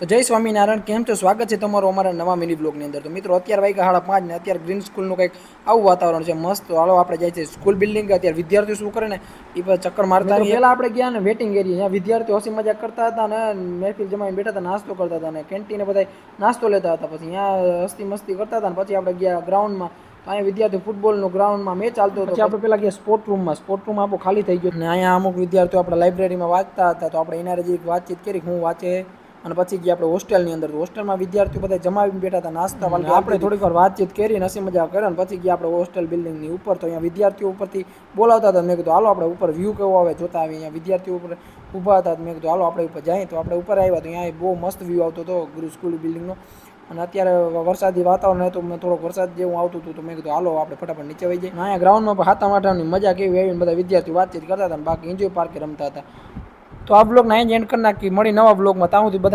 તો જય સ્વામિનારાયણ, કેમ છો? સ્વાગત છે તમારું અમારા નવા મિની બ્લોગની અંદર. તો મિત્રો અત્યારે વાગ્યા 5:30 ને અત્યારે ગ્રીન સ્કૂલનું કંઈક આવું વાતાવરણ છે મસ્ત. હાલો આપણે જાય છે સ્કૂલ બિલ્ડિંગ. અત્યારે વિદ્યાર્થીઓ શું કરે ને એ બધા ચક્કર મારતા. પહેલા આપણે ગયા ને વેટિંગ એરિયા, અહીંયા વિદ્યાર્થીઓ હસી મજાક કરતા હતા ને મહેફિલ જમાઈને બેઠા હતા, નાસ્તો કરતા હતા ને કેન્ટીને બધા નાસ્તો લેતા હતા. પછી અહીંયા હસ્તી મસ્તી કરતા હતા ને પછી આપણે ગયા ગ્રાઉન્ડમાં. અહીંયા વિદ્યાર્થીઓ ફૂટબોલનું ગ્રાઉન્ડમાં મેચ ચાલતો હતો. પછી આપણે પહેલાં ગયા સ્પોર્ટ રૂમમાં. સ્પોર્ટ રૂમ આપણો ખાલી થઈ ગયો ને અહીંયા અમુક વિદ્યાર્થીઓ આપણે લાઇબ્રેરીમાં વાંચતા હતા. તો આપણે એના જે વાતચીત કરી હું વાંચે અને પછી ગયા આપણે હોસ્ટેલની અંદર. હોસ્ટેલમાં વિદ્યાર્થીઓ બધા જમાવીને બેઠા હતા નાસ્તા વાળી. આપણે થોડીક વાર વાતચીત કરી હસી મજા કરે ને પછી ગયા આપણે હોસ્ટેલ બિલ્ડિંગની ઉપર. તો અહીંયા વિદ્યાર્થીઓ ઉપરથી બોલાવતા હતા. મેં કીધું હાલો આપણે ઉપર વ્યૂ કેવો આવે જોતા આવીએ. અહીંયા વિદ્યાર્થીઓ ઉપર ઊભા હતા. મેં કીધું હાલો આપણે ઉપર જઈએ. તો આપણે ઉપર આવ્યા તો અહીંયા બહુ મસ્ત વ્યૂ આવતો હતો ગુરુ સ્કૂલ બિલ્ડિંગનો. અને અત્યારે વરસાદી વાતાવરણ હતું, થોડોક વરસાદ જેવું આવતું હતું. તો મેં કીધું હાલો આપણે ફટાફટ નીચે વહી જઈએ. અહીંયા ગ્રાઉન્ડમાં પણ હાથા માટાની મજા કેવી આવીને બધા વિદ્યાર્થીઓ વાતચીત કરતા હતા. બાકી એન્જોય પાર્કે રમતા હતા. તો આ બ્લોગને અહીં જ એન્ડ કરી નાખી. મળી નવા બ્લોગમાં. ત્યાં સુધી બધા